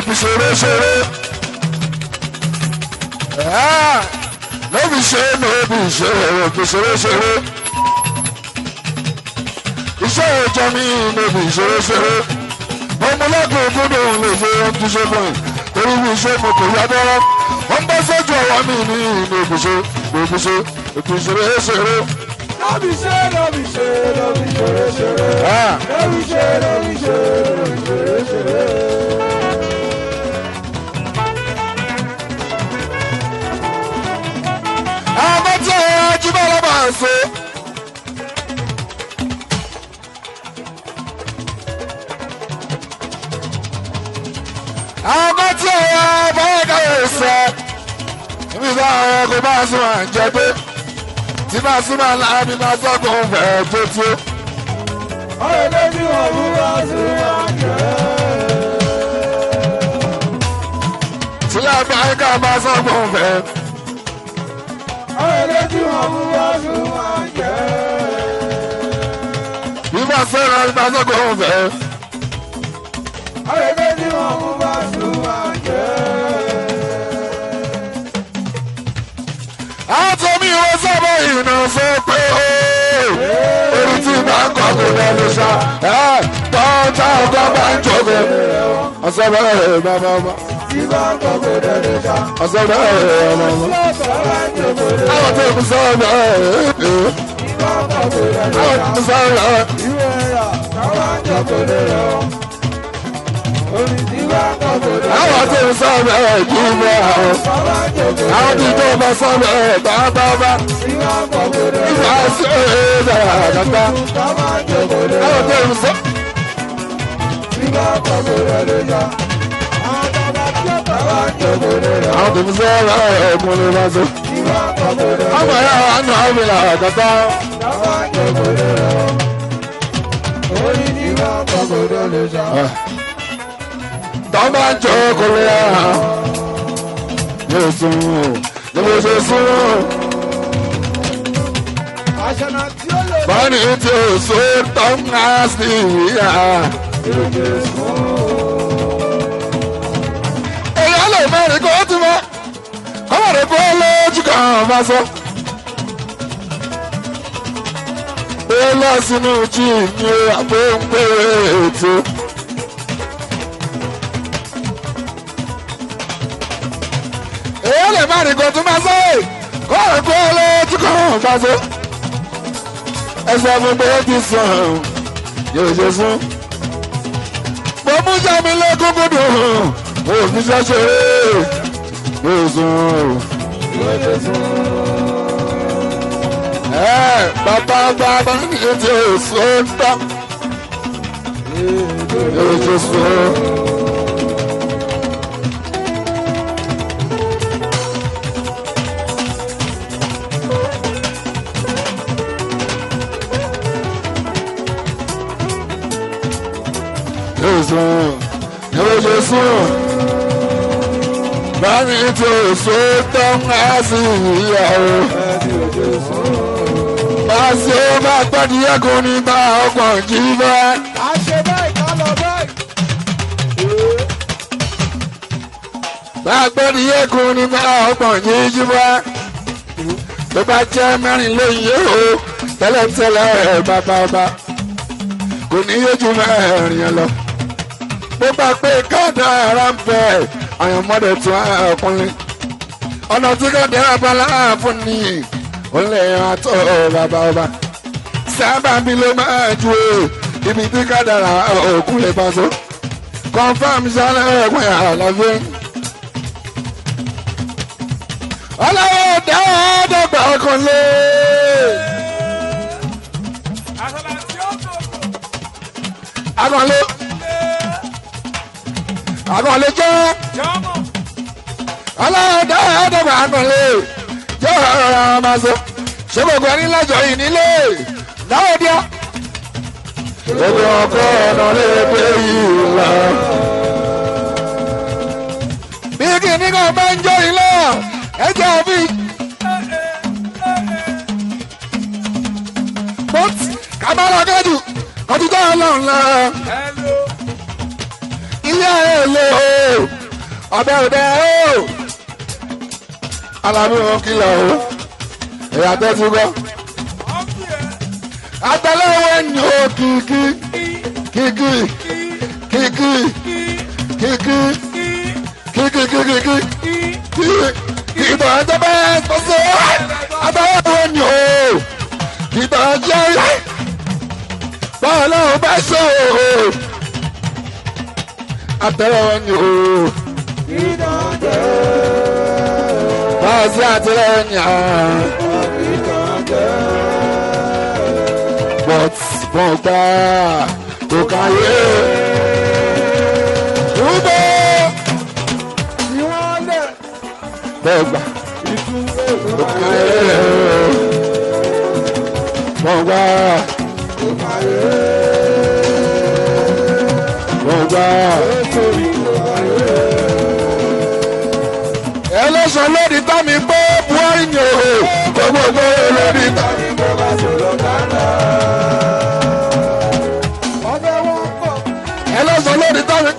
òbí ṣeré ṣeré. Lóbi ṣe lóbi ṣe òbí ṣeré ṣeré. Iṣẹ́ ìjọ mi lóbi ṣeré ṣeré. Ọmọlẹ́kùn gbọ́dọ̀ lè ṣe ọdún ṣe fún ẹ̀. Torí bí iṣẹ́ mo kò yá dọ́rọ́. Wọ́n bá sọ́jú ọwọ́ mi ní òbí ṣe òbí ṣe òbí ṣeré ṣeré. Lóbi ṣe lóbi ṣe lóbi ṣeré ṣeré. Lóbi ṣe lóbi ṣe lóbi ṣeré ṣeré. Àwọn tí ọ̀rọ̀ Jíbọ̀ lọ́ba ń so. Àwọn tí ọ̀rọ̀ bọ́ọ̀dà yóò sọ. Níbi tí àwọn ọkọ̀ bá sún à ń jẹ pé tí bá sún máa láàbí máa sọ́kùn fẹ̀ẹ́ tó tó. Ọ̀rẹ́ lójú ọ̀hún wá sí àjẹ́. Tí láàbí àyíká máa sọ́kùn fẹ̀ẹ́. Ọ̀rẹ́ lójú ọ̀hún wá sí àjẹ́. Bí bá sẹ́ra máa sọ́kùn fẹ̀ẹ́. Ọ̀rẹ́ lójú ọ̀hún wá sí àjẹ́. Àtọ́mí ìwé sábà ìrìnà sọ pé orí tí máa ń kọ́ kò lẹ́nu ṣá. Tọ́ta ọkọ̀ bá ń jókòó. Ọ̀sẹ̀ bẹ́ẹ̀ bàbá ọba. Ọ̀sẹ̀ bẹ́ẹ̀ ọmọ ọmọ. Àwọn tó kù sọ̀rọ̀ bẹ́ẹ̀. Àwọn tó kù sọ̀rọ̀ bẹ́ẹ̀. Àwọn tó kù sọ̀rọ̀ bẹ́ẹ̀ kí n bẹ́ àwọn. Àwọn tí tó bá sọ̀rọ̀ bẹ́ẹ̀ bàbá ọba. Ìgbà sí ẹ̀ẹ́dà àgàtà. Àwọn tó kù sọ̀rọ̀. Àwọn tó kù sọ̀rọ̀ ọkùnrin bá sọ. Ọmọ yà wà nù àwọn ìlà àgàtà. Tọ́ba ń jọ ọkùnrin yà. Yóò sùn ní mo ṣe sùn. Bọ́ọ̀nì tí o so tọ́ ń ká sí ìyá. Èyí lè mẹ́rin kó tún mọ́. Kọ́mọ̀rẹ́ kó lójú kan bá sọ. Ó lọ sínú jí ní àpò ń pè ètò. Èyí lè mẹ́rin kó tún bá sọ. Kọ́mọ̀rẹ́ kó lójú kan bá sọ. Ẹsẹ̀ fún pé ó ti sàn yóò ṣe fún. Mo mú jámi lẹ́kúnkún dùn, mo fi ṣẹ́ṣeré, yóò sùn. Bàbá bàbá ní ti òṣù ń tán, yóò ṣe sùn. Yóò ṣe sùn. Bámi tí o so tán á sí ìyàwó. Bá ṣe ó bá gbọ́dí ẹ̀kún nígbà ọgbọ̀n jí bá. A ṣe báyìí ká lọ báyìí. Bá gbọ́dí ẹ̀kún nígbà ọgbọ̀n jí bá. Tó bá jẹ́ mẹ́rin lóyún o, tẹ́lẹ̀tẹ́lẹ̀ bàbá ọba. Kò ní yé ju mẹ́rin yẹn lọ. Bó bá pé káàdà ara ń bẹ̀ àyànmọ́dé tún ọkùnrin. Ọ̀nà tí káàdà ara bá láàfún ni ó lè àtọ̀ bàbá ọba. Sábà mi ló máa ju ibi tí káàdà ara òkú lè bá so. Confam sálẹ̀ ẹ̀gbọ́n yàrá lọ́fẹ́. Ọlọ́wọ́ dáwọ́ dọ́gba ọkàn lé. Akànlé. Akànlé jẹ́. Ọlọ́wọ́ dáwọ́ dọ́gba akànlé. Jẹ́ ọ̀rọ̀ ọmọ sọ. Ṣé gbogbo ẹni lọ́jọ́ yìí nílé? Dáwọ́ díẹ̀. Gbogbo ọkọ̀ ọ̀nà lè pé yìí lọ. Bí kìíní kan bá ń jó ilé ẹjẹ òbí. But kàbálà gẹ́dù kọ́tùtà ọlọ́run lọ. Ilé ẹ̀ lè o. ọbẹ̀ òde o Alábí wọn kìlọ̀ o ẹ̀yà tẹ́tí gbọ́. Àtẹlẹwọ́ ni o kìkì kìkì kìkì kìkì kìkì kìkì ìtọ̀ ẹ̀jẹ̀ bẹ́ẹ̀ sọ́sọ́ àtẹlẹwọ́ ni o ìtọ̀ ẹ̀jẹ̀ rẹ̀ báwo lọ́wọ́ bá ṣe o àtẹlẹwọ́ ni o báwo sí àtẹlẹwọ́ ni a. But wọ́n gbà kó káyé. Rúbọ. Bẹ́ẹ̀ gbà kó káyé. Wọ́n gbà kó káyé. Wọ́n gbà. Ẹlẹ́sàn lórí tàmí pé Buhari ni o. Gbogbo lórí tàmí pé bá sọ̀rọ̀ dáná. Ẹlẹ́sàn lórí tàmí.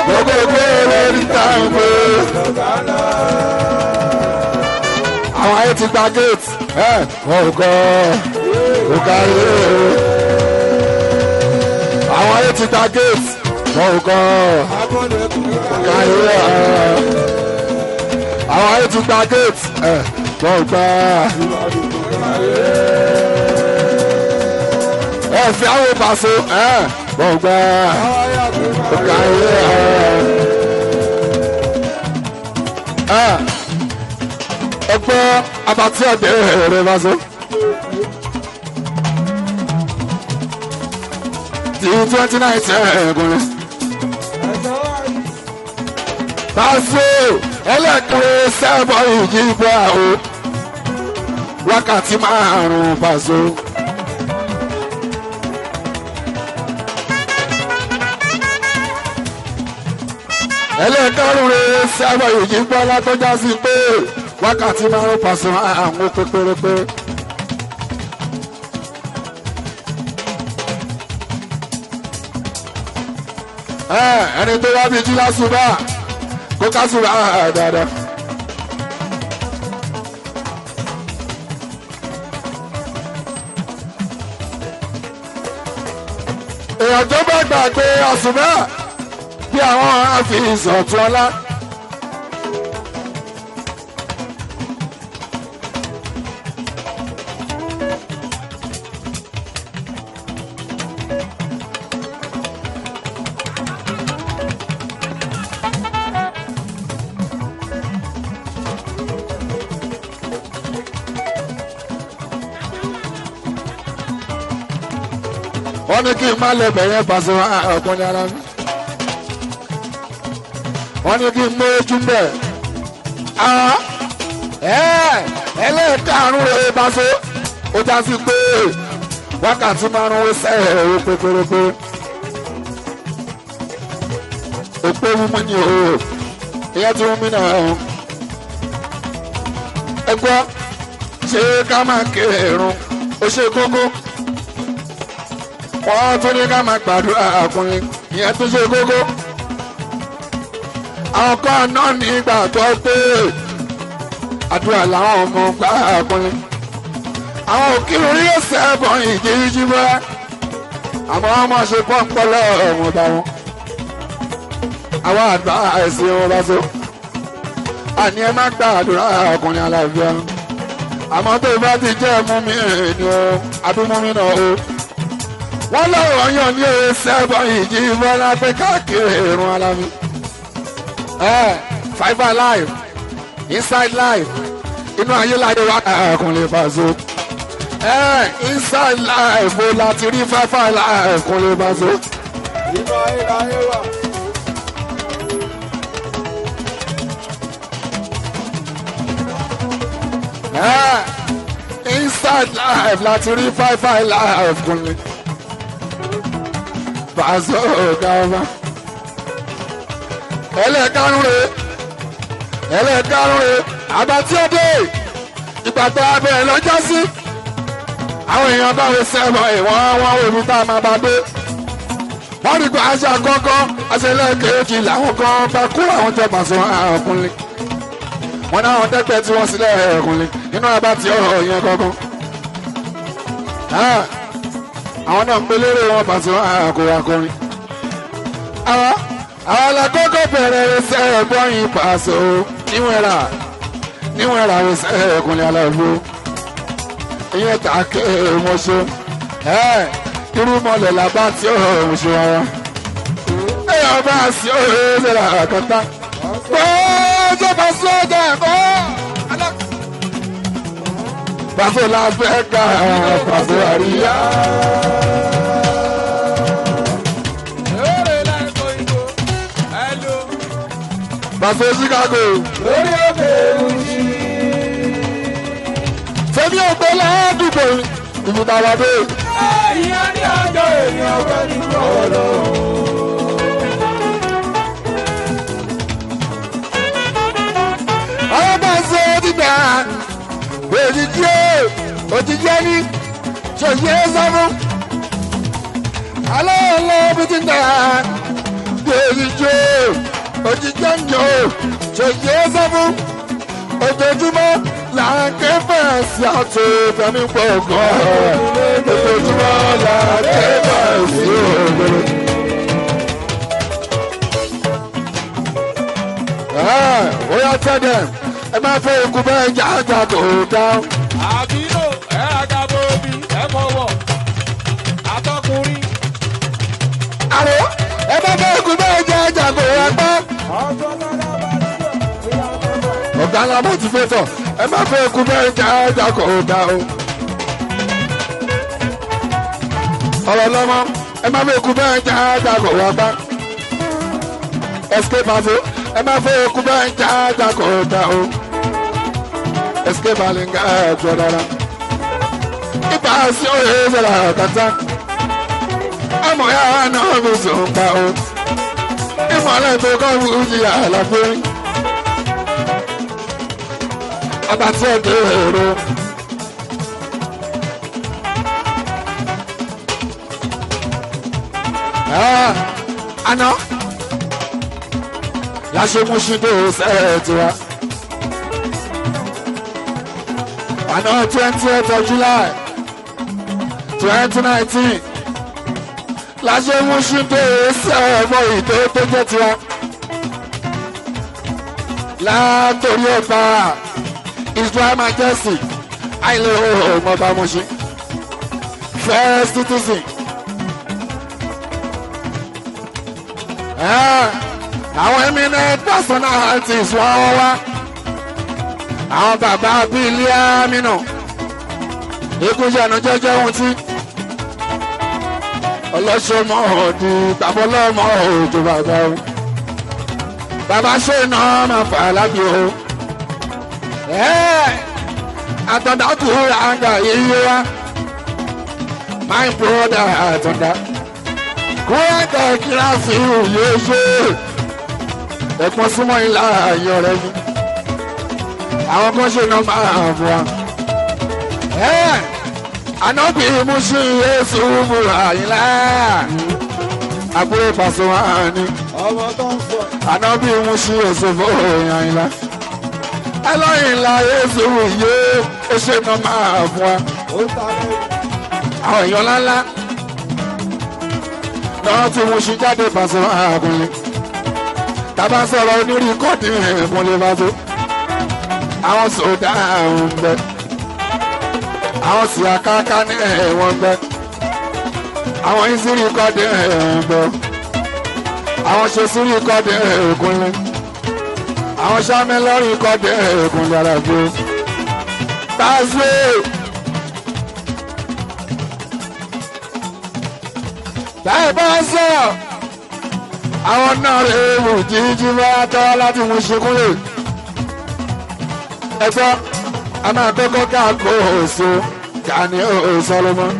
Gbogbo lórí tàmí pé. Àwọn ayé ti gba gate. Wọ́n kọ́ òkàlẹ́. Àwọn ayé ti gba gate. Wọ́n kọ́ òkàlẹ́. Àwọn ayé ti gba gate. Wọ́n gbà. Fi àwọn ìbáṣọ wọ́n gbà. Òkàlẹ́. Ẹgbẹ́ abatí ọ̀dẹ́ rẹ̀ bá so. Ti 2019 ẹ̀gùnrin. Báṣọ ẹlẹ́kùnrin sẹ́bọ̀ ìyíbọ̀ àwọ̀ wákàtí márùn-ún Báṣọ. Ẹlẹ́kùnrin sẹ́bọ̀ ìyíbọ̀ látọ́já sí pé wákàtí márùn-ún Báṣọ àwọn pépérépé. Ẹni tó wá bí jí lásùbà kó kásùbà dáadáa. Èèyàn tó bá gbàgbé àsùbà bí àwọn àfi ìsọ̀tún ọlá. Wọ́n ní kí n má lè bẹ̀rẹ̀ Báṣọ ọkùnrin ara mi. Wọ́n ní kí n mú ojú bẹ̀. Ẹlẹ́ẹ̀karùn-ún rẹ̀ Báṣọ ó já sí pé wákàtí márùn-ún sẹ́ẹ̀ ó pépérépé. Òpó mímú ni o, ìyẹn tí wọ́n mí náà ẹ̀hún. Ẹ gbọ́, ṣé ká máa kéré irun ó ṣe kókó? Wọ́n tún ní ká máa gbàdúrà ọkùnrin ìyẹn tún ṣe kókó. Àwọn kan náà ní ìgbà tó pé àdúrà làwọn ọmọ gbà ọkùnrin. Àwọn òkìrò rí ẹsẹ̀ ẹ̀bọ̀n ìjíríjí bọ́. Àmọ́ wọ́n máa ṣe pọ́npọ́lọ́ ọ̀hún bá wọn. Àwọn àgbà ẹ̀sìn wọn bá so. Àní ẹ má gbàdúrà ọkùnrin aláàbíà. Àmọ́ tó bá ti jẹ́ mú mi ní o, abímú mi náà o. Wọ́n lọ́wọ́ yàn ní oye sẹ́bọ̀ ìjì bọ́lá pé káàkiri ìrún alámi. Fiber live, inside live, inú ayé láyé wá ẹ̀kùnlé Báṣọ. Inside live mo láti rí Fiber live ẹ̀kùnlé Báṣọ. Inú ayé láyé wá. Inside live láti rí Fiber live ẹ̀kùnlé Báṣọ ọ̀gáwá. ẹlẹ́ẹ̀karùn-ún àbátí ọdẹ ìgbàgbọ́ abẹ́rẹ́ lọ́jọ́ sí. Àwọn èèyàn báwo sẹ́wọ̀n ìwọ̀n wọn omi tá a máa bá dé. wọ́n rí pé aṣọ àkọ́kọ́ aṣẹlẹ́kẹ̀ẹ́jì làwọn kan bá kó àwọn tẹ Paso ọkùnrin wọn náà wọn tẹ́gbẹ́ tí wọ́n sílẹ̀ ọkùnrin nínú abá tí ọ̀rọ̀ yẹn kọ́kọ́ àwọn náà ń gbé lérè wọn Paso akọrin àwọn alákọ́kọ́ bẹ̀rẹ̀ ẹsẹ̀ ẹ̀gbọ́n yìí Paso níwọ̀n ẹ̀rà ẹsẹ̀ ọkùnrin aláàbò ìyẹn tà ké mọ́ṣọ́ irú mọ́lẹ̀ làbá tí ó mọ̀ṣọ́ ara ẹ̀yọ́ bá sí òye ṣẹlẹ̀ àkọ́tà gbọ́dọ̀ Paso ọjà ẹ̀kọ́ Paso láfẹ́ ká Paso àríyá. Paso Chicago. Lórí òkè Mushi. Fẹ́mi ògbó ládùúgbò ìmúdàwádé. Ìyá ní ọjọ́ èèyàn ọ̀gá ní ọ̀rọ̀. Àwọn Paso ti gbà òjijì ẹni ṣòṣì ẹ sọ́fún. Alẹ́ ọlọ́ọ̀bí ti gbà òjijì ẹni ṣòṣì ẹ sọ́fún. Ojoojúmọ́ là ń ké fẹ̀sì àti ìfẹ̀mí gbọ̀ngàn. Ojoojúmọ́ là ń ké fẹ̀sì ògbèrè. Ó yá tẹ́lẹ̀ ẹ máa fẹ́ ikú bẹ́ẹ̀ jájà kò dáhùn. Àbínú ẹ̀ àgàbọ̀ òbí ẹ̀ fọwọ́ àtọkùnrin. Àrò ẹ máa fẹ́ ikú bẹ́ẹ̀ jájà kò rápá. Ọ̀gá ńlá motivator ẹ máa fẹ́ ikú bẹ́ẹ̀ jájà kò dáhùn. Ọ̀rọ̀ lọ́mọ ẹ máa fẹ́ ikú bẹ́ẹ̀ jájà kò rápá. Escape Paso ẹ máa fẹ́ ikú bẹ́ẹ̀ jájà kò dáhùn. Escape Alinga ẹ̀jọ̀ dára. Ipa sí òye ìṣẹ̀lẹ̀ àkàtà. Ọmọ ya náà mi sùn pa o. Ìmọ̀lẹ̀ tó kọ́ mi jí àlàfo. Abatí ẹ̀dẹ̀ èrò. Àná. Láṣẹ mú ṣídó sẹ́ẹ̀ tiwa. Àná 20th of July 2019 láṣẹ mú ṣídó sẹ́ẹ̀mọ́ ìdó tó jẹ́ tiwa. Látòrí ọba Israel Majesty àìlè ọmọọba Mùṣín First Citizen. Àwọn eminent personalities wọ́n wá. Àwọn bàbá bíi ilé àmínà ikúṣẹ́nu jẹ́jẹ́ ohun tí ọlọ́ṣọ́mọ́ ọ̀dì tàbọ́lọ́mọ́ òjò bàbá o. Bàbá ṣe náà máa fà lábì o. Àtọ̀dákù àgbà yíyé wa. My brother àtọ̀dá. Kúrẹ́ǹkà kíláàsì yóò ṣe. Ẹ̀pọ̀n súnmọ́ ilá ayọ̀ rẹ̀ mi. Àwọn kan ṣe náà máa fún wa. Ànábì Mùṣín Yéṣu múra àyìnlá. Àbúrò Paso wà ní. Ànábì Mùṣín Yéṣu múra àyìnlá. Ẹlọ́yìnlá Yéṣu yé ṣe náà máa fún wa. Àwọn èèyàn ńláńlá. Náà tí Mùṣín jáde Paso àkùnrin. Tàbá sọ̀rọ̀ onírí kọ́ọ̀dì ìmúlẹ̀ Paso. Àwọn sòdá ń bẹ. Àwọn sì àkáká ní ẹ̀wọ̀n bẹ. Àwọn ìsírí kọ́dé ẹ̀bọ̀. Àwọn ṣe sírí kọ́dé ẹ̀kúnlẹ̀. Àwọn ṣámẹ́lọ́rì kọ́dé ẹ̀kúnlẹ̀ àràgbé. Paso. Táyì bá sọ. Àwọn náà rè é wù jíjí bá tọ́ láti mú ṣekúrè. Ẹ̀fọ́ a máa kọ́kọ́ ká kó oṣù ká ní Solomon.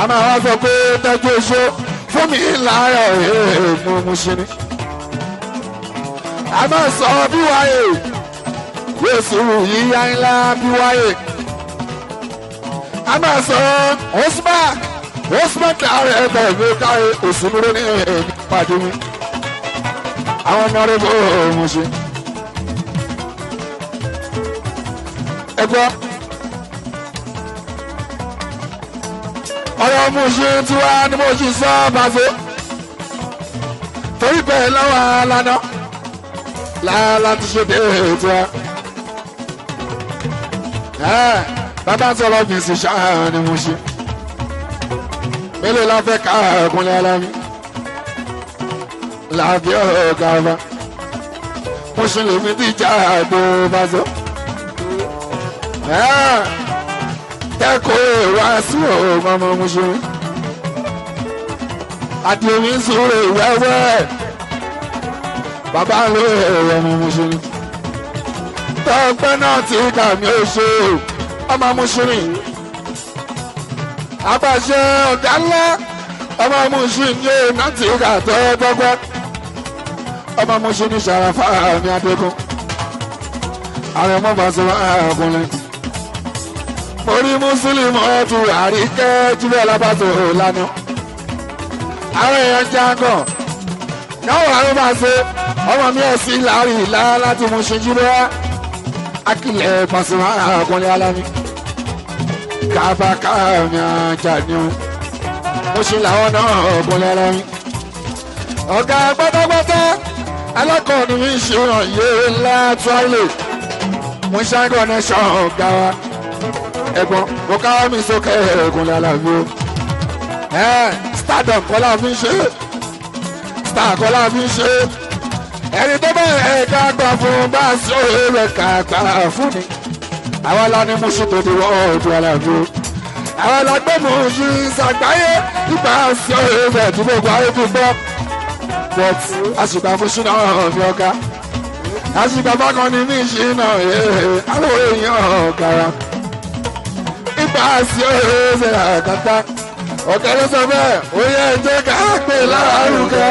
A máa wá sọ pé tọ́jú oṣù fún mi láàárọ̀ èèmù Mùṣín. A máa sọ bí wáyé Yéṣu yíyá ńlá bí wáyé. A máa sọ Osman Osman ààrẹ ẹgbẹ́ ìwé káyé òsínúró ní ìpàdé mi àwọn ọ̀nàrẹ́bù Mùṣín ẹgbẹ́ ọ̀rọ̀ Mùṣín tí wá ní Mùṣín sọ bàzó torí bẹ́ẹ̀ lọ́wọ́ alánà láti ṣe dé ètò wa bàbá sọ̀rọ̀ fèsì ṣáà ní Mùṣín mélòó la fẹ́ ká ẹ̀kúnlẹ̀ alámi láàbí ọ̀gá ọba Mùṣín lèmi ti já àgbo bàzó kẹ́kọ̀ọ́ wá sí ọmọ Mùṣín àdìomi sùúrù wẹ́wẹ́ bàbá ló ọmọ Mùṣín tọ́pẹ́ náà ti kà mí ó ṣe ọmọ Mùṣín àbàṣẹ ọ̀gá ńlá ọmọ Mùṣín yóò náà ti kà tọ́gbọ́gbọ́ ọmọ Mùṣín ní Ṣàràfà ní Adégún àwọn ọmọ bá sọ ọkùnrin orí Mùsùlùmí ọ̀tún àríkẹ́ jíbẹ̀ lábàtò lánàá àwọn èèyàn jágọ̀ náwó àwọn bá ṣe ọmọ mi ẹ̀ sí láàrin ìlà láti Mùṣín jíbẹ̀ akílẹ̀ pàṣẹwà ọkùnrin alámi kábàkáàmì ajá ni ó Mùṣín làwọn náà ọkùnrin alámi ọ̀gá pátápátá alákọ̀ọ́nù mi ṣe hàn yé ńlá tíwáìlì Mùṣín connection ọ̀gá wa ẹ̀gbọ́n mo káwọ́ mi sókè ọkùnrin alámi ó stardom kọ́lá fi ń ṣe star kọ́lá fi ń ṣe ẹni tó bá ẹ̀ka gbà fún bá a sọ èrè kàgbà fún ni àwa la ní Mùṣín tó di wọ́ọ̀dù aláàbò àwa la gbé Mùṣín ṣàgbáyé nípa sọ èrè tí gbogbo ayé fi gbọ́ but àṣìgbà Mùṣín náà fi ọ̀ka àṣìgbà bákan ní Mùṣín náà àwọn èèyàn ọ̀kàrà nípa sọ èrè àkàtà ọ̀kẹ́ ló sọ bẹ́ẹ̀ ó yẹ ẹ jẹ́ ká pè lárugẹ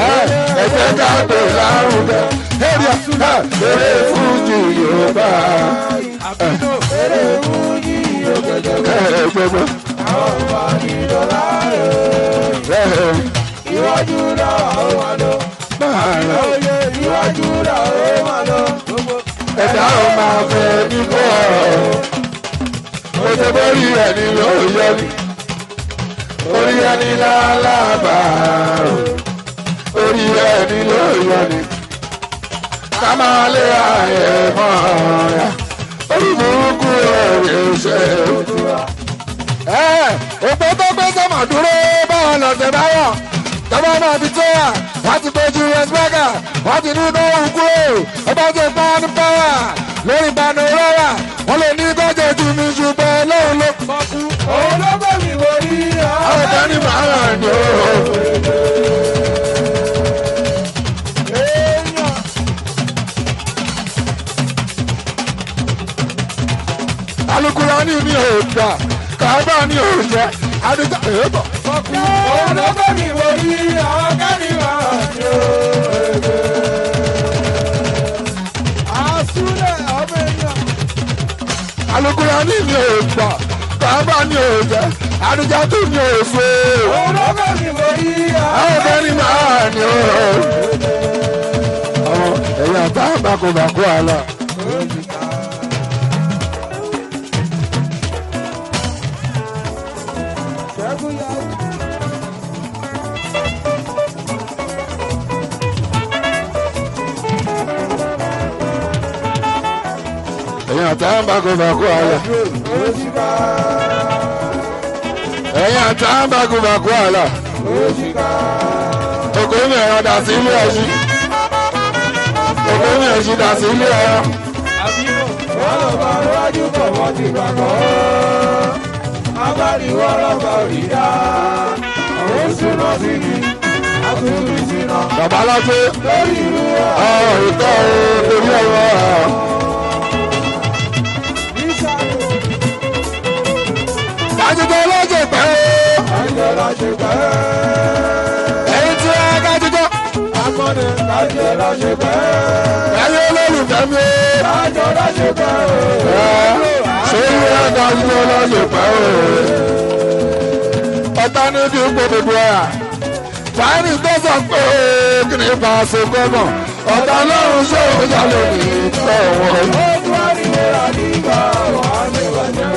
ẹ jẹ́ ká pè lárugẹ eré fújì Yorùbá eré fújì Yorùbá àwọn ọmọ ìdọ́lá rẹ̀ iwájú náà ó wà lọ iwájú náà ó wà lọ. ẹ̀dá ò máa fẹ́ nípò ó ṣe bórí ẹni ló yẹ ni orí ẹni lálábàárò orí ẹni ló yọ ni ká máa lé ààyè mọ́ ọ̀yà orí burúkú ẹ̀rẹ̀ ṣe òdúrà. òpó tó gbé sọ́mọ̀ dúró báwọn lọ́sẹ̀ báyọ̀ tọ́ba náà ti tó wà wọ́n ti gbójú rẹ́sípẹ́kà wọ́n ti ní kó wù kúrò ọba tó pa ní pàwà lórí panorama wọ́n lè ní kọ́jọ́ ju mi ṣùgbọ́n lóhùn ló kọ́kú. òun ló bẹ̀ mí borí àwọn ọ̀gá ní màá ní o. Alukurani ni o gbà Káàbà ni o jẹ adijọ́ èèbọ̀. òun ló bẹ̀ mí borí àwọn ọ̀gá ní màá ní o. àsúlẹ̀ ọmọ èèyàn. Alukurani ni o gbà Káàbà ni o jẹ adijọ́ tó ni o fò. òun ló bẹ̀ mí borí àwọn ọ̀gá ní màá ní o. àwọn ẹ̀yà tá a bá kó bá kó àlà. ẹ̀yin àtàǹbàkùbàkù àlà. ẹ̀yin àtàǹbàkùbàkù àlà. òkòmí ẹ̀rọ dà sí ilé ẹ̀ṣin. òkòmí ẹ̀ṣin dà sí ilé ẹ̀rọ. wọ́n lọ bá wájú bọ̀ wọ́n ti gbàgbọ́. abániwọ́ lọ́kọ̀ rí dá. àwọn súná sí ni àtúntò ìsìnà. bàbá alájẹ. lórí ìlú wa. ìtọ́ torí ọ̀rọ̀. kájíjọ lọ́jọ́ pẹ́. kájíjọ lọ́jọ́ pẹ́. ẹ̀yin tí wọ́n kájíjọ. akọni kájíjọ lọ́jọ́ pẹ́. ẹ̀yin olólùfẹ́ mi. kájíjọ lọ́jọ́ pẹ́. ṣé ìwé kájíjọ lọ́jọ́ pẹ́. ọ̀tá ní kí n gbogbo ẹ̀ fàánì tó sọ pé kí ni bá a ṣe gbọ́mọ̀ ọ̀tá lọ́run ṣé ó yà lónìí ìtọ́ wọn. ó tún àríwó àdìgbà wà ní ìwàjẹ́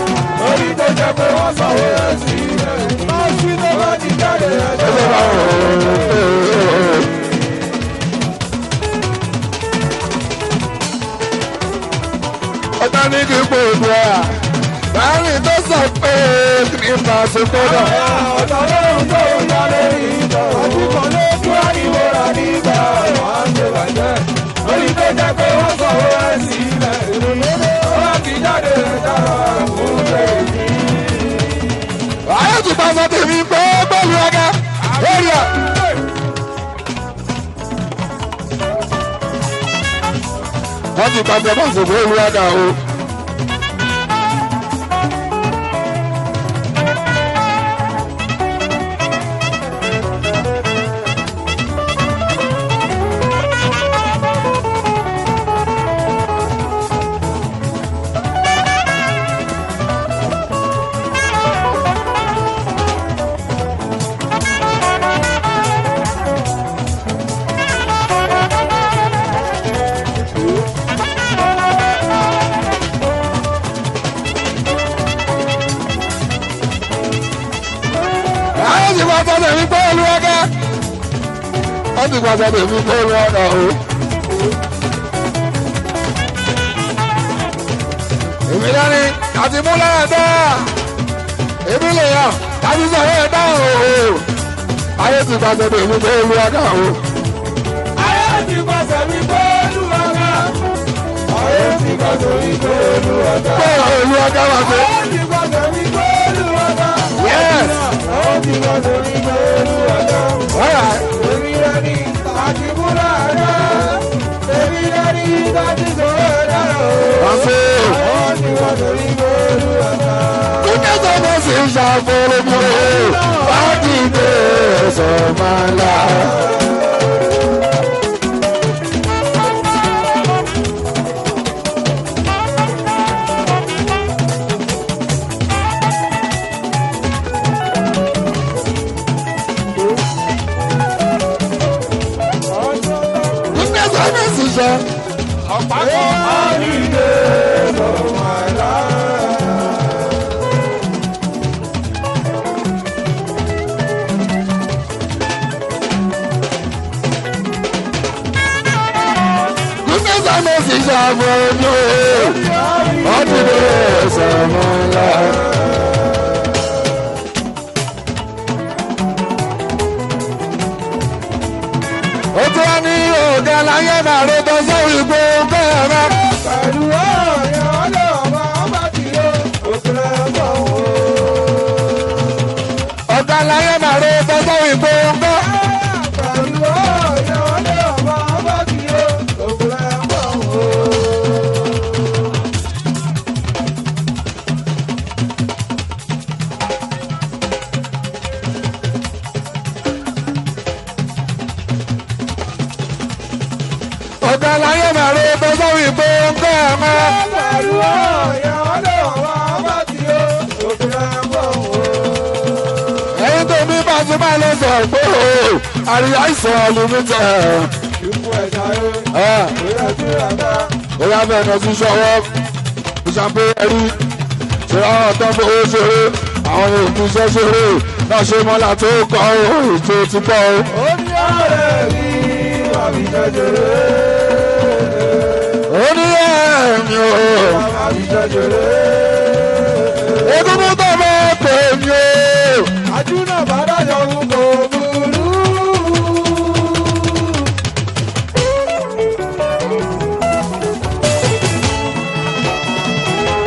orí tó jẹ́ pé wọ́n sanwó ẹ̀ sílẹ̀ máa ṣí tó bá ti jáde ẹ̀jẹ̀ bá ọ̀tá ní kí n gbogbo ẹ̀ fàánì tó sọ pé kí ni bá a ṣe gbọ́mọ̀. ọ̀tá lọ́run tó yà lórí ìtọ́ àdìgbà ló tún àríwó àdìgbà wà ní ìwàjẹ́ orí tó jẹ́ pé wọ́n sanwó ẹ̀ sílẹ̀ wọ́n ti jáde ẹ̀jẹ̀ fún bèbí. ayé ti bá sọ tèmi pé bọ́ọ̀lù ọ̀gá lórí ẹ̀. wọ́n ti pàṣẹ bá ṣòfò olùwádà o. wọ́n ti pàṣẹ tèmi pé olùwádà o. èmi dání àti múlẹ̀ ẹ̀dá èmi lè yàn láti sọ̀rọ̀ ẹ̀dá o. ayé ti pàṣẹ tèmi pé olùwádà o. ayé ti pàṣẹ mi pé olùwádà. ayé ti pàṣẹ mi pé olùwádà. pé olùwádà wà pé. ayé ti pàṣẹ mi pé olùwádà. yes. ayé ti pàṣẹ mi pé olùwádà. èmi lẹ́ni àti múlá ẹ̀dá. èmi lẹ́ni àti sọ̀rọ̀ ẹ̀dá o. wọ́n ṣe. ayé ti pàṣẹ mi pé olùwádà. kíkẹ́ sọ́mọ́ sí ṣàfihàn mi o. wá dìde sọ̀mọ́ ńlá. ọ̀pá kan holiday for my life. Goodness and mercy shall follow you all the days of my life. Ó tó wá ní ọ̀gá láyé náà ló tọ́ sórí gbogbo ẹ̀rọ. pẹ̀lú ọ̀yàn ọlọ́ọ̀bá ọba tí ó òkèlè bọ̀ wò. Ọ̀gá láyé náà ló tọ́ sórí gbogbo. pẹ̀lú ọ̀yàn ọlọ́ọ̀bá ọba tí ó òkèlè bọ̀ wò. Ọ̀gá láyé náà ló tọ́ sórí gbogbo ẹ̀rọ. pẹ̀lú ọ̀yàn ọlọ́ọ̀bá ọba tí ó òkèlè bọ̀ wò. Ẹyin tó ní bá ti máa lọ sọ pé o, àríyá ìsọ̀ lùmítẹ̀. ikú ẹ̀dá ẹ̀ ìrẹsì ẹ̀dá. Ó yá bẹ́ẹ̀ náà sí ṣọwọ́ ìṣàpé ẹ̀rí ṣe àwọn ọ̀tọ́ bó ṣeré àwọn èèkù iṣẹ́ ṣeré náà ṣe mọ́lá tó kọ́ ètò ti pọ̀ o. ó ní ọ̀rẹ́ mi àbí jẹjẹrẹ. Ó ní ẹ̀mí o, àbí jẹjẹrẹ. egungun tó bá pè mí o. àjùnà bàdájọ́ ń kò burú.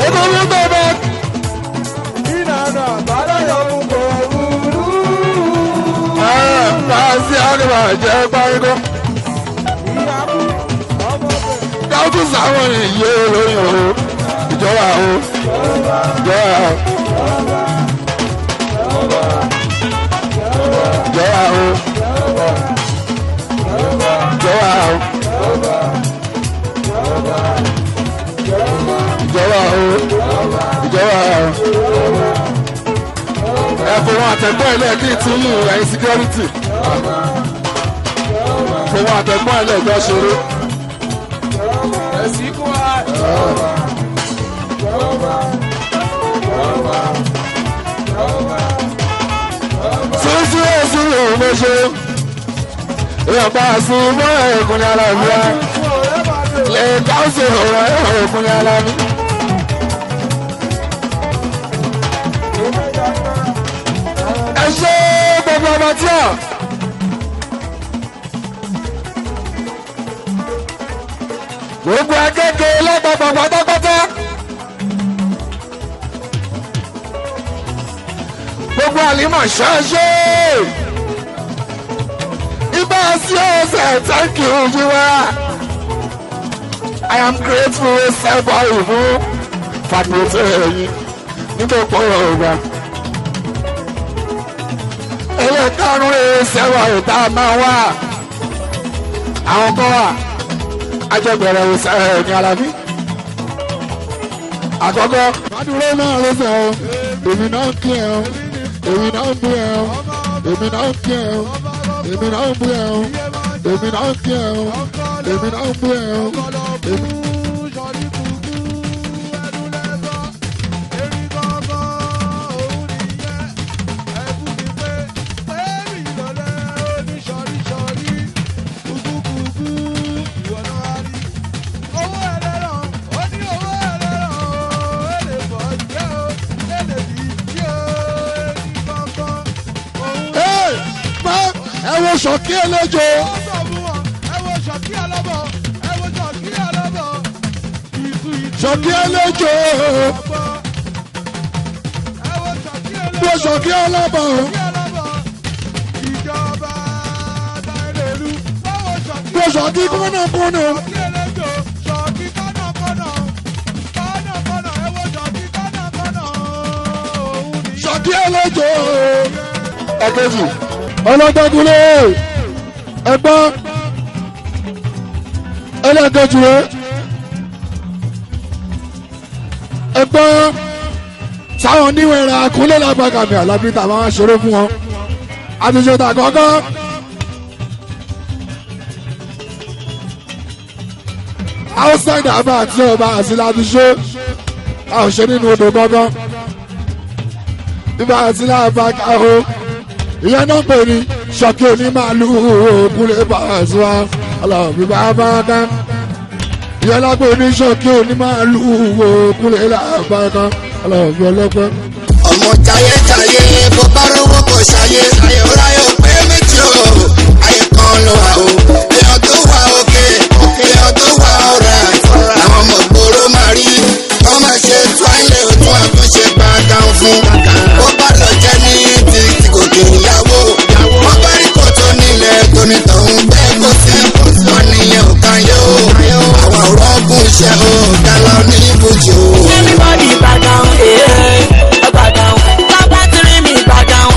Egungun tó bá ìnànà bàdájọ́ ń kò burú. bá sí àgbà jẹ́ párígọ́. ìyàbú ọmọ bẹ̀. Dáúdù sáwọn ìyé olóyìn o, ìjọba o, ìjọba o. Ìjọba o. Ìjọba o. Ìjọba o. Ìjọba o. fòun àtẹ̀gbọ́n ilé kí n ti lù ẹ̀yìn security fòun àtẹ̀gbọ́n ilé ìjọ ṣeré. ẹ̀sìn kún wa. sísú èsì ìmọ̀ṣẹ́ ìyọ̀pá sí mọ́ ẹ̀kúnlẹ̀ aláàbíà lè káwọ́sì ọ̀rọ̀ ẹ̀kúnlẹ̀ aláàbí. ẹ ṣe gbogbo ọmọ tí ọ̀ gbogbo akẹ́kọ̀ọ́ lápapọ̀ pátápátá gbogbo àlímọ̀ ṣọ́ọ́ṣọ́ ibà sí ọ̀sẹ̀ thank you jíwá I am grateful sẹ́bọ̀ ìfún fàtúntò ẹ̀yìn nígbàpọ̀ ọ̀gbà ẹlẹ́karùn-ún sẹ́wọ̀ ìta máa wà àwọn kan wà ajẹgbẹrẹ ní alábí àkọ́kọ́. adúlé náà ló sọ ọ́ èmi náà kí ẹ ọ́ èmi náà bú ẹ ọ́ èmi náà kí ẹ ọ́ èmi náà bú ẹ ọ́ èmi náà kí ẹ ọ́ èmi náà bú ẹ ọ́ èmi. ẹ wo ṣọ̀kí ẹlẹ́jọ́. ṣọ̀kí ẹlẹ́jọ́. wo ṣọ̀kí ẹlẹ́bọ̀. wo ṣọ̀kí kọ́nàkọ́nà. ṣọ̀kí ẹlẹ́jọ́. ẹ̀kejì ọlọ́dọ́gúnlé ẹgbọ́n ẹlẹ́gẹ̀jùlé ẹgbọ́n sáwọn oníwẹ̀rẹ̀ àkúnlé lágbàgàmì àlábíta máa ń ṣeré fún wọn àtúnṣe tàkọ́kọ́ outside àbá àti ọba àti látúnṣe àwọn ṣe nínú odò gángan ibà àti láàbà káhó ìyẹn náà pè ní ṣọ́kí onímàálù òkúlẹ̀ Pasuma alábí bàbá kan ìyẹn náà pè ní ṣọ́kí onímàálù òkúlẹ̀ làbá kan alábí ọlọ́pẹ́. ọmọ jayéjayé bó bá rówó kò ṣayé ọ̀rá yóò pé méjì o ayé kan ló wà o èèyàn tó wà òkè èèyàn tó wà ọ̀rà àwọn ọmọ gbòòrò máa rí wọ́n máa ṣe tó àìlè òtún àtúnṣe gbàgán fún bó bá lọ jẹ́ ní ti gòkè ìyàwó wọ́n bá rí kòtò nílẹ̀ tonítọ̀hún bẹ́ẹ̀ kò sí wọn nìyẹn ò kan yóò àwọn ọ̀rọ̀ ọ̀gùn iṣẹ́ o kálá ní ibùjọ. everybody back down back down bàbá tiri mi back down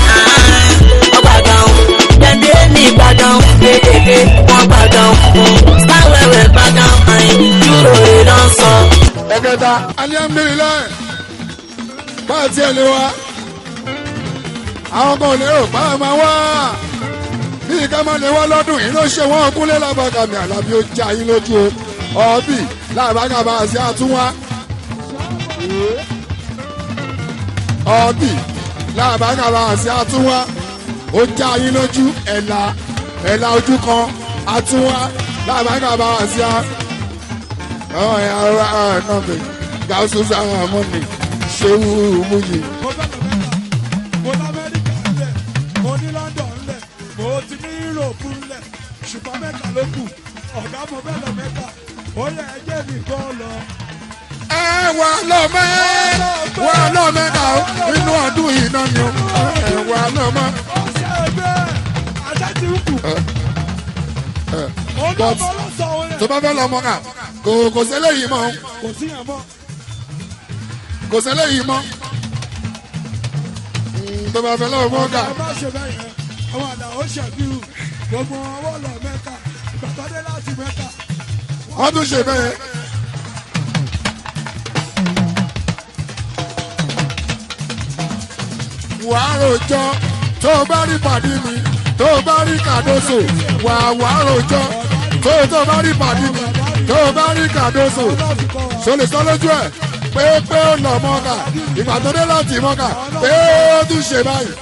back down dende mi back down kékeré wọn back down star wẹ̀wẹ̀ back down dúró rẹ̀ lọ́n sọ. ẹ̀kẹta alihamdulilayi bá a tiẹ̀ lé wa àwọn kan ò lérò bá a máa wá bí ìka máa lè wá lọ́dún yìí ló ṣe wọ́n kúnlé lábàgàmì àlàbí ó já yín lójú o ọ̀bì lábàgàmì àti àtúnwá ọ̀bì lábàgàmì àti àtúnwá ó já yín lójú ẹ̀là ojú kan àtúnwá lábàgàmì àti àtúnwá gàúsù sáwọn àmọ́ni ṣéwú múyì. mo lamẹ́ríkà ńlẹ̀ mo ní London ńlẹ̀ mo ti ní Europe ńlẹ̀ ṣùgbọ́n mẹ́ta ló kù ọ̀gá mo fẹ́ lọ mẹ́ta ó yẹ ẹjẹ́ mi kọ́ lọ. ẹ wà lọ́mẹ́ náà inú ọdún yìí náà ni ẹ wà lọ́mọ́. ọ̀sẹ̀ ẹgbẹ́ àṣẹ ti ń kù. ọdún ọmọ ló sọ wọn rẹ̀. tó bá fẹ́ lọ́mọ náà kò sẹ́lẹ̀ yìí mọ́. kò sí yẹn mọ́. kò sẹ́lẹ̀ yìí mọ́. tó bá fẹ́ lọ́mọ náà. ọ̀gá má ṣe bẹ́ẹ̀ yẹn àwọn àdàó ṣẹ̀dúrù gbogbo ọwọ́ lọ mẹ́ta ìgbà tó dé láti mẹ́ta. wọ́n tún ṣe bẹ́ẹ̀. wàá rojọ́ tó o bá rí pàdé mi tó o bá rí kàdóso wàá rojọ́ tó o bá rí pàdé mi tó o bá rí kàdóso sọlẹ̀ sọ lójú ẹ̀ pé ó lọ mọ́kà ìgbà tó dé láti mọ́kà pé ó tún ṣe báyìí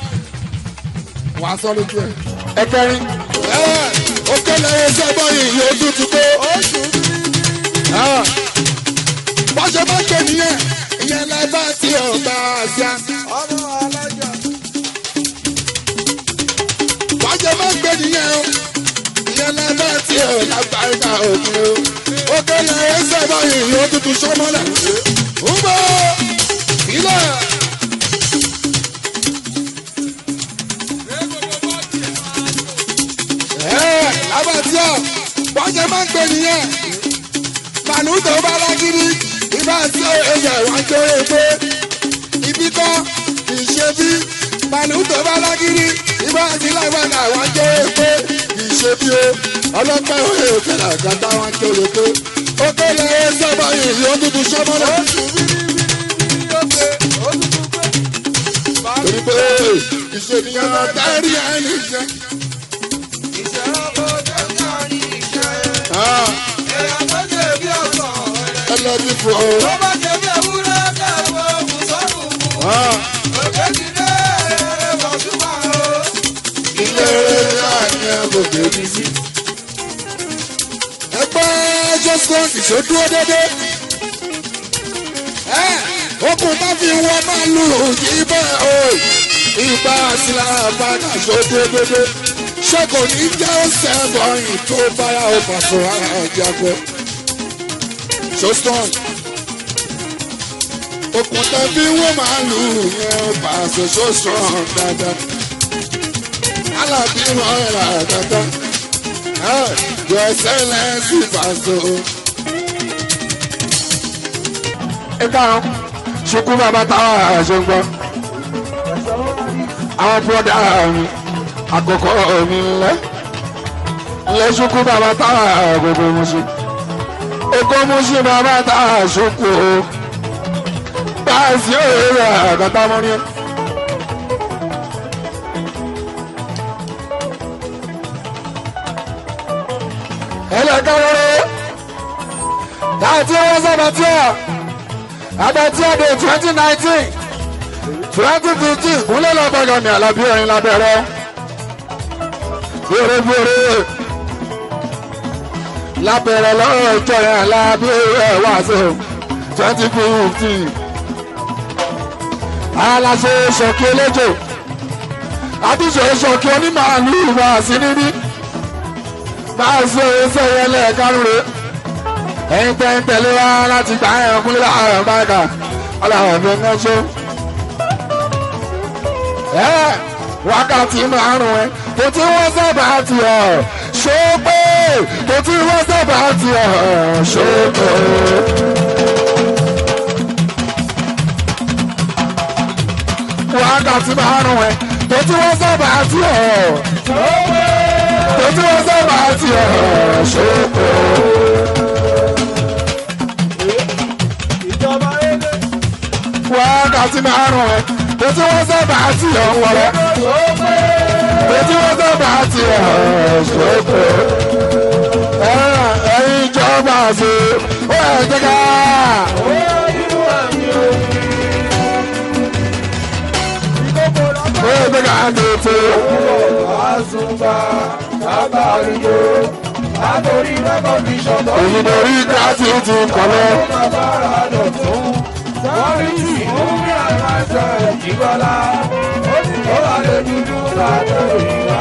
wàá sọ lójú ẹ̀. ẹ̀kẹrin ó kẹ́lẹ́ ẹsẹ̀ bọ́yì yóò tútù pé wọ́n ṣe bá ké nìyẹn ìyẹn lẹ́ bá tí ò bá ṣá. wọ́n ṣe bá ké nìyẹn o ìyẹn lẹ́ bá tí ò lágbàáyà òkun o ó kẹ́lẹ́ ẹsẹ̀ bọ́yì yóò tútù sọ́mọ́lẹ̀ ń bọ̀ ilẹ̀. lábàtíà wọ́n ṣe máa ń pè nìyẹn mànú tó bá lágídí ibà tí èèyàn wá ń torí pé ibi kan kì í ṣe bí mànú tó bá lágídí ibà tí lágbàdà wá ń torí pé kì í ṣe bí o ọlọ́pàá òye òkèlè àgàtà wá ń torí pé ó kélé sábà yìí ó dúdú sọ́mọ́lá. torí pé ìṣèlú dárí ẹni jẹ. ẹlẹ́bí fún ọ. tó bá jẹ bí ewúrẹ́ kẹ́wọ́ kùsọ́kùnkùn. òkè ti dé bọ̀sùmá o. ilé rẹ̀ ní agbègbè mi sí. ẹgbẹ́ jọ́sán ìṣòdúró dédé. okùn tá fi wọ́n máa lù ìbọn o. ìbá sílá bàtà ṣòdúró dédé. ṣé kò ní jẹ́ ọ̀sẹ̀ bọ̀yìn tó báyà ó pàṣẹ ara ẹ̀jẹ̀ àgbẹ̀. so strong. okùn tẹ bí wọ́n máa lù yẹn pàṣẹ so strong dáadáa. alábí wọn rà dáadáa. your excellence pàṣẹ. ẹ káàrún ṣùkú bàbá táwọn àṣẹ ń gbọ́. àwọn bọ́dà mi àkọ́kọ́ mi ńlẹ́ ṣùkú bàbá táwọn àgbègbè mi ṣe. Oko mushi bàbá tá a ṣokò o. Báàsì òwe àgàtà mọ́rí ẹ̀. Ẹlẹ́ka rere. Láti wọ́n sábà tí ọ̀. Àbẹ̀tí ọdún 2019. 2015 kúnlẹ̀ lọ́gbọ̀gàn ní Àlàbí ẹ̀rín lábẹ́rẹ́. Bèrè. Lábẹ̀rẹ̀ lọ́rọ̀ ìjọ yẹn lábí ẹ̀ wá sí 2015. Aláṣẹ ṣọ̀kí eléjò. Àtúnṣe ṣọ̀kí onímàálù máa sí níbí. Máa ṣe iṣẹ́ yẹn lẹ́ẹ̀kárùn-ún. Ẹ̀yin tẹ́ ń tẹ̀lé wá láti gbà ẹ̀ ọkùnrin láàárọ̀ báyìí. Ọlọ́run fi ń ṣe. Wákàtí márùn-ún ẹ̀ tó tí wọ́n sábà ti ọ̀ ṣó pé tó tí wọ́n sábà ti ọ̀ ṣó pé. Wákàtí márùn-ún ẹ̀ tó tí wọ́n sábà ti ọ̀ ṣó pé tó tí wọ́n sábà ti ọ̀ ṣó pé. Wákàtí márùn-ún ẹ̀ tó tí wọ́n sábà ti ọ̀ wọ̀rẹ́. Ètí wọ́n sábà ti ṣòkò. Ẹ̀yin ìjọba ṣe ó ẹ̀ jẹ́ ká. Ó ẹ̀ jẹ́ ká tètè. Àsùnbà bàbá àrùjọ látòrí rẹ́kọ̀dì ṣọ̀tọ̀. Èyí lórí kíláàsì ti kọ́lé. Bàbá rà dọ̀tún. Sọ́rí tí ó ń rí àlàjọ ìjìbọ́lá. Ó wà lè dúdú látòrí ìwà.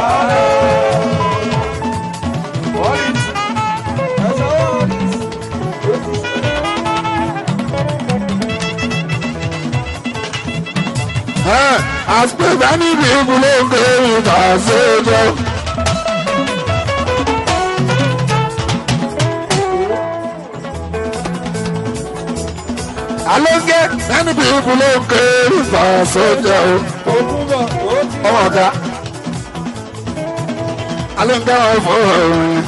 Àsìpẹ̀dá níbi ìbúlé ń gbé ìgbà ṣèjọ. Alóńgé níbi ìbúlé ń gbé ìgbà ṣèjọ. Ọmọ ọ̀gá. Alóńgé wọn fọ òòrùn.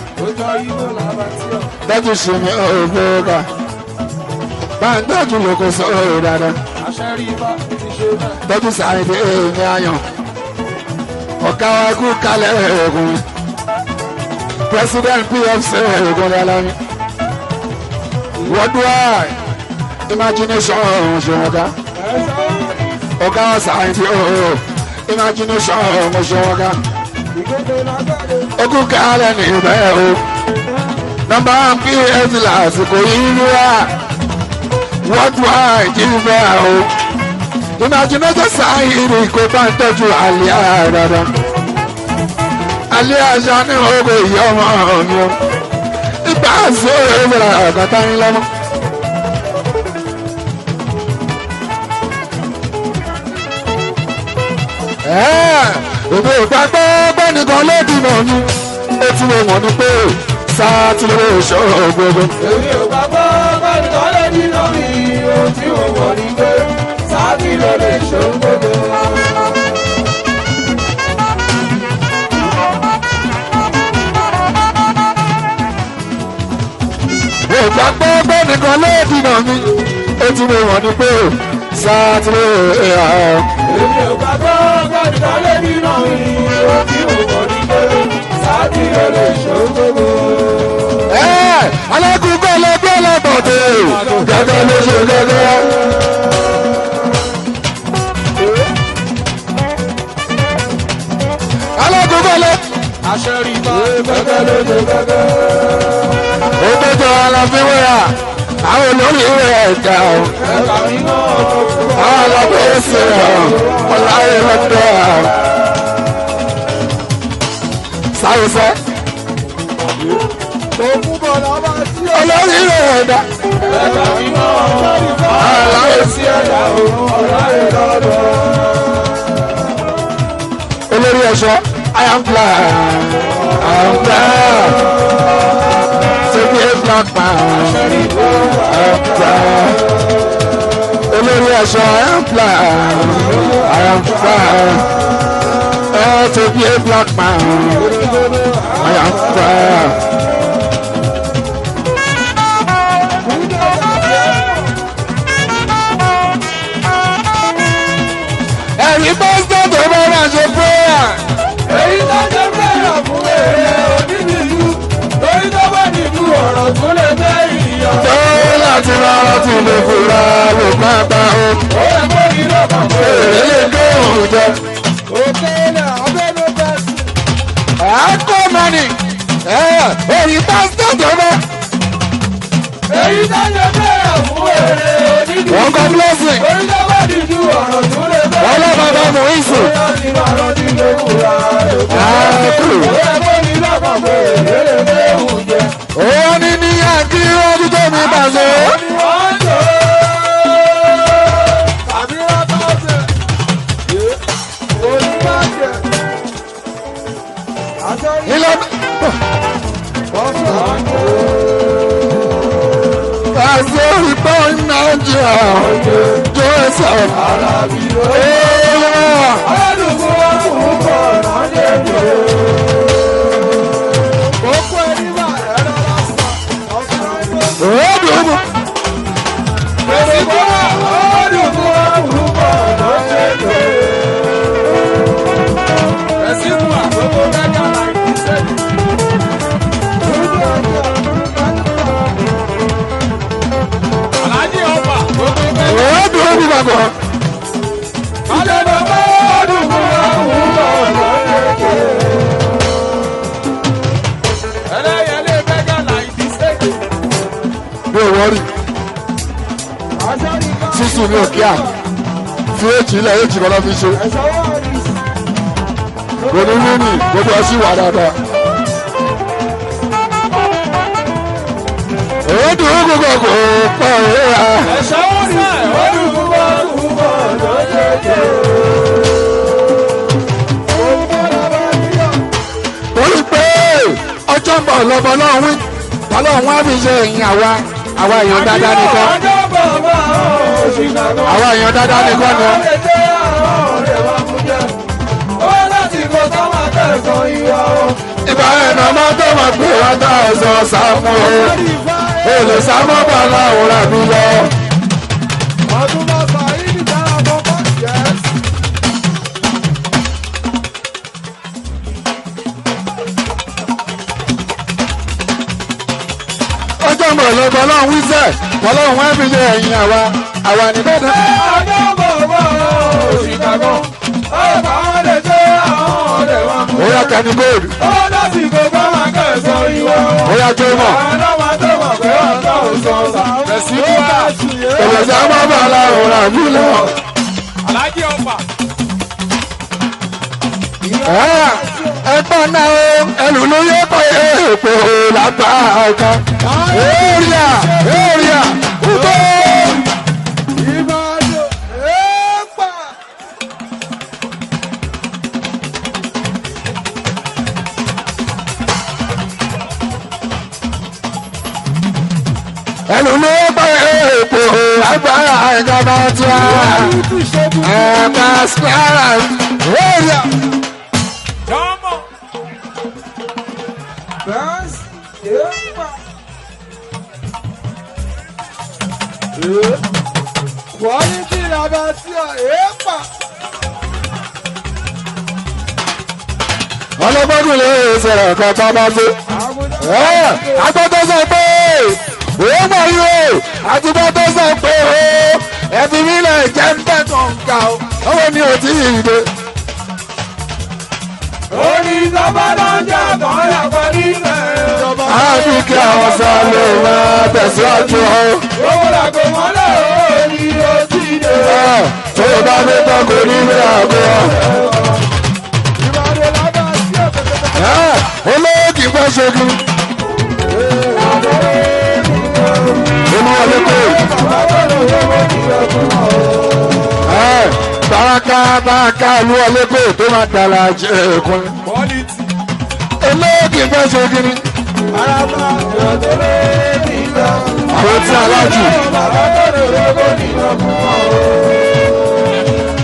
Dájú sí mi ọ̀gbọ́n ọ̀gá. Bá ń dájú lóko sọ̀rọ̀ dáadáa. Aṣẹ́rí bá ti ṣe tọ́jú sàyẹ̀dẹ̀ èèyàn ayàn ọ̀gá wa kú kalẹ̀ ẹ̀ẹ́gùn president pfc ẹ̀ẹ́gùn lálami worldwide imagination ṣe wọn ká ọ̀gá wa sàyẹ̀dẹ̀ imagination ṣe wọn ká ogún kalẹ̀ ní ìbẹ̀ o nọ́mbà pfc lásìkò yìí wá worldwide ìbẹ̀ o imagination sáyìrì kò bá ń tọ́jú àlẹ́ àràrà alẹ́ àṣà ní ọgbẹ́ ìyá ọmọ mi o ìgbà àṣọ ìrẹ̀lẹ̀ àgàtà ní lọ́mọ. òbí ìgbàgbọ́ gbẹ́nìkan ló dìbò ní etí mo mọ̀ ní pé sáà tí ló ṣọ́ gbogbo. èmi ò gbàgbọ́ gbẹ́nìkan ló dìbò ní etí mo mọ̀ ní pé sáàbì ló lè ṣògbogbo. ìgbà gbọ́gbọ́ nìkan ló dìnà mi ó ti mú wọn ní pé sátúrò ẹ̀yà ọ̀. èmi ò gbàgbọ́ gbẹ́nìkan ló dìbò ní etí mo mọ̀ ní pé sáàbì ló lè ṣògbogbo. alákùnkọ́ lọ́gbọ́ lọ́bọ̀dé gẹ́gẹ́ ló ṣe gẹ́gẹ́. alákùnkọ́lẹ̀. aṣẹ́rí bá gẹ́gẹ́ ló ṣe gẹ́gẹ́. ó tọ́jú aláfíwéra àwọn olórí rẹ̀ ẹ̀ka o. ẹ̀ka mímọ́ àwọn alábẹ́rẹ́ sí ẹ̀ ọ̀láyé lọ́dọ̀ ẹ̀. sáyẹ̀sẹ̀. òkú bọ̀ lọ́wọ́ sí olórí rẹ̀ ẹ̀dá. ẹ̀ka mímọ́ aláyé sí ẹ̀dá ọ̀láyé lọ́dọ̀. olórí ẹ̀ṣọ́ I am glad I am glad to be a black man I am glad olórí ẹ̀ṣọ́ I am glad to be a black man I am glad. ẹ̀rí pásítọ̀ tó bá wà ṣe prayer. èyí tó jẹ́ fẹ́ràn fún èrè onídìlú torí tó bá dìbò ọ̀rọ̀ tó lè fẹ́ ìyàn. tó láti rárá tí lè fura ló pápá o. ó yẹ kó rí lọ́kàn pé èrè lè gbé òun jẹ. òkèlè abẹ́nu bẹ́ẹ̀ sí. àákó mọ́nì èyí pásítọ̀ tó bá. èyí tó jẹ́ fẹ́ràn fún èrè onídìlú wọ́n kọ́ blessing. torí tó bá dìbò ọ̀rọ̀ tó lè fẹ́ wọ́n lọ́ bàbá mọ̀ ìsù. ó yẹ kó rí lọ́kàn pé èrè lè fẹ́ òun jẹ. òun ní ní àkí ọdún tó mi bàṣẹ. wọ́n lò ó tàbí wọ́n bá jẹ oníbàjẹ́ àtọ́rí ilé pàṣẹ ìbọn nàìjíríà jọ ẹsẹ̀. aládùúgbò ọkùnrin bọ̀ lọ́dẹ̀ jù. Kókó ẹni bá ẹ̀rọ lásán ọ̀sán ẹgbẹ́. òòdùn Èsì bọ́lá aládùúgbò ọkùnrin bọ̀ lọ́dẹ̀ jù. Èsì fún àkókò mẹ́ta láì ní sẹ́yìn. Aláàjì ọ̀pá gbogbo mẹ́ta. òòdùn bàbá. Aládùúgbò ọkùnrin bọ̀ lọ́dẹ̀ jù. Ẹlẹ́yẹlé mẹ́ta láì ní sẹ́yìn. bí o wọ́ọ̀rì sísun ní òkè à fi èjì ilẹ̀ èjì kan lọ́ fi ṣe. kò ní wíìnì gbogbo ọsì wà dáadáa. òòdùn gbogbo kò pọ̀ ìhà. Ẹ̀ṣọ́ sẹ́, olùkúbọ̀ olùkúbọ̀ lójoojú. torí pé ọjọ́ ń bọ̀ lọ́bọ̀ náà wí ọlọ́run á fi ṣe ìyìn àwa èèyàn dáadáa nìkan. Ọjọ́ bọ̀ bá oṣù nàgbọ́n. àwa èèyàn dáadáa nìkan ni. Àwọn èdè àwọn ọ̀rẹ́ wa mú jẹ́. Ó láti kó táwọn akẹ́kọ̀ọ́ ìwà o. ìgbà ẹ̀nà máa tó máa pè wá tá ọ̀sán sáfù o. èlò sámọ́ bá láwùrán mi lọ. Ọdún bá fà yí nígbà àkọ́kọ́ jẹ́. gbọ̀ngbọ̀n lọ́gbọ̀n náà wíṣẹ̀ ọlọ́run wọn fi ṣe ẹ̀yìn àwa ní dandan. ọjọ́ bọ̀bọ̀ Chicago ọ̀pá wọn lè ṣe àwọn ọ̀dẹ̀ wọn. ó yà kẹ́ni góòlù. ó lásìkò bá máa kẹsàn-án ìwọ. ó yà tó mọ̀. àwọn ọmọ tó mọ̀ pé ọ̀tọ̀ ò sọ ọ̀sà. ẹ̀sìn tó bá ìrẹsì àmọ́bà aláwọ̀ rà mí lọ. alájí ọ̀pá. ẹ̀gbọ́n náà ẹlù ló yẹ kọ́ èèpò làbá ọ̀ka. èrìà ùgbọ́. ìbàdàn èèpà. ẹlù ló yẹ kọ́ èèpò làbá ìjọba tí a. ẹ̀ka spara èrìà. jọ́mọ̀. bẹ́ẹ̀sì èèpà. quality labatia èèpà. ọlọ́gbọ́dún lè sọ̀rọ̀ kan tó bá tó. agbọ́dọ̀ sọ pé òun mọ̀ yí o àtúbọ̀tọ̀ sọ pé o ẹ̀fí mi lè jẹ́ ń bẹ̀ kọ̀ǹkà o owó mi ò tí ì dé. orí ìjọba lọ́jà kan yàgbọ́ nílẹ̀. àbí kí àwọn sọ lè máa tẹ̀síwájú o. owó làgò mọ́lẹ̀ orí ojú ìdè. tó o bá mi tán kò ní bí àgọ́. ìbàdàn labatia pẹ̀pẹ̀pẹ̀. olóògì fẹ́ ṣogun. olúwọlé kò. Baraka olúwọlé kò tó máa dàlà ẹ̀kún. quality. olóògì fẹ́ ṣogun. araba ìrọ̀tọ́lẹ̀ nígbà. àwọn tí aláàjì.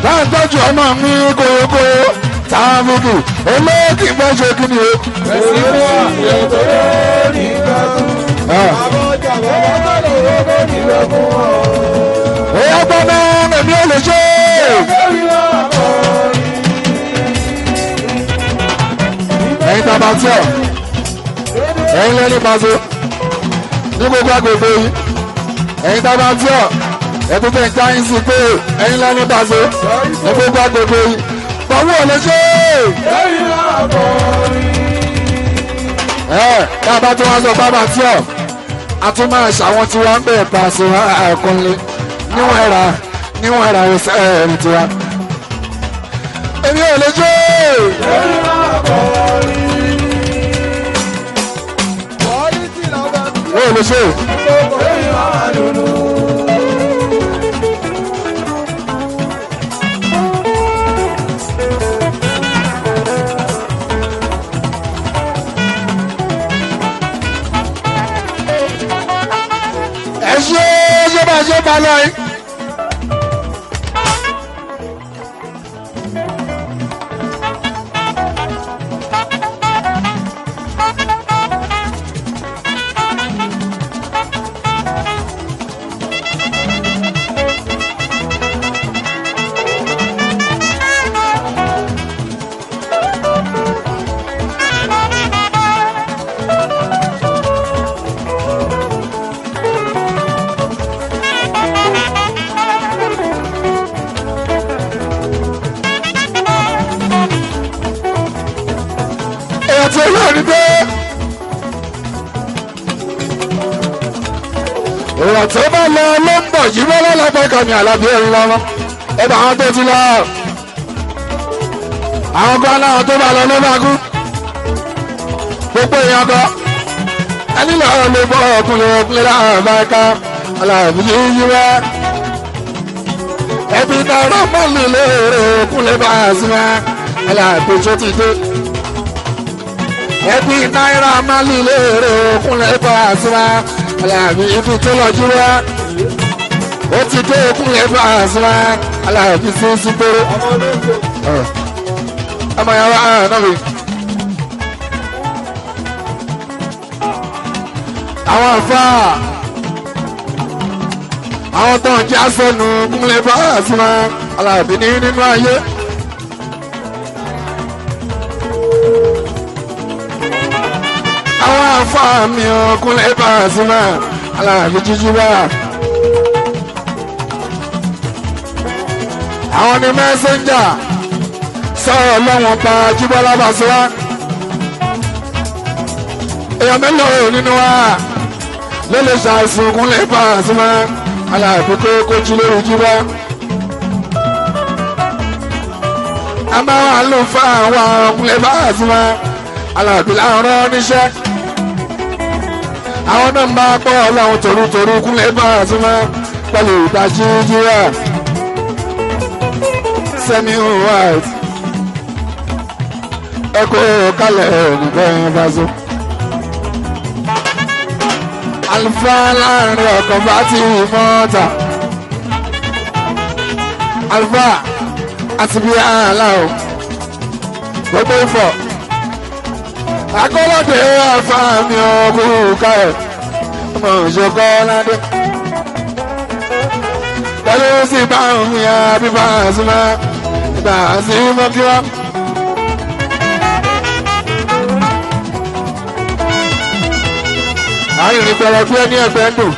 láì tọ́jú ọmọ mi kórókóró tààmùkù olóògì fẹ́ ṣogun ni o. ẹ̀sìn wà ìrọ̀tọ́lẹ̀ nígbà. àbọ̀jà bàbá tọ́lẹ̀ owó nígbà fún wọn. Oya gbọ́nà èmi ò lè ṣe. Ẹ̀yin tàbá tí ọ̀, ẹ̀yin lẹ́ni pàṣẹ, ní gbogbo agbègbè yìí, ẹ̀yin tàbá tí ọ̀, ẹ̀tún tẹ̀ ń ká yín sí pé ẹ̀yin lẹ́ni pàṣẹ, ní gbogbo agbègbè yìí, pọ̀wọ́ ò lè ṣe. Tàbá tí wọ́n sọ bábà tí ọ̀, a tún máa ṣàwọn tí wọ́n ń bẹ̀ pàṣẹ ẹ̀kúnlé níwọ̀n ẹ̀rà ẹ̀rìn tiwa. èmi ò lè jó. ó lè ṣe. ẹ ṣe bá ṣe bá lọ yìí. tí olóòrí dé. ìrọ̀ tó bá lọ ló ń bọ̀ yí wọ́lọ́ lọ́pẹ́kọ̀ ní àlàbí ẹ̀rù lọ́wọ́ ẹ bá àwọn tó ti lọ. àwọn kan láwọn tó bá lọ ló bá kú. gbogbo èèyàn kan ẹni lọ́wọ́ ló bọ́ ọkùnrin láwọn bá ká àlàbí yíyí wá. ẹbí náírà mọ́lì lóore òkúnlẹ̀ bá a sí wá àlàbí tó ti dé. ẹbí náírà mọ́lì lóore òkúnlẹ̀ bá a sí wá àlàbí ibi tó lọ́jú wá. ó ti dé òkúnlẹ̀ bá a sí wá àlàbí sí sípéré. ọmọ yàrá náà mi. àwọn àfáà àwọn tó ń já sọnù kúnlẹ̀ bá àṣìmá aláàbí ní nínú ayé. àwọn fáàmì ọkùnrin Pasuma aláàbí jíjí bá. àwọn ni mẹ́sẹ̀njà sọ̀rọ̀ lọ́wọ́n pa Jíbọ́lá Pasuma. èèyàn mélòó nínú wa ló lè ṣàìsùn ọkùnrin Pasuma aláàbí kó jí lórí jíbọ́. a máa wà ló fa àwọn ọkùnrin Pasuma aláàbí láàárọ̀ níṣẹ́. àwọn náà ń bá pọ̀ ọlọ́run tòrútòrú kúnlẹ̀ Pasuma pẹ̀lú ìdájí jíra semi white ẹ̀kọ́ kalẹ̀ nìkan Paso. àlùfáà láàrin ọkàn bá ti mọ́ta àlùfáà àti bí àlá o gbogbo ìfọ̀ akọ́lọ́dé àfàmì ọkùnrin káyọ̀ ọmọ ìṣòkọ́ ládé pẹ̀lú sí báwọn mi àbí Pasuma ìgbà sí mọ́kíwá. àrìnrìn pẹ̀lẹ́ pé ní ẹgbẹ́ ń dùn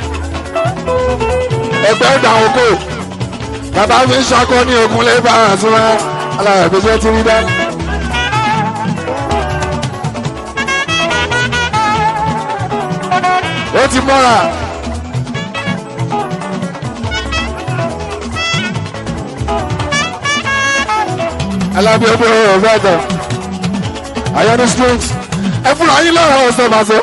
ẹgbẹ́ ń dà oko bàbá mi ń ṣakọ ní ogun lé Pasuma alábẹ́jẹ́ ti rí dá. ó ti mọ́ra alábí ọdún ọ̀rọ̀ ọ̀gbẹ́dọ̀ ayọ́dún strings ẹ fúnra yín lọ́rọ̀ ọ̀sẹ̀ Paso.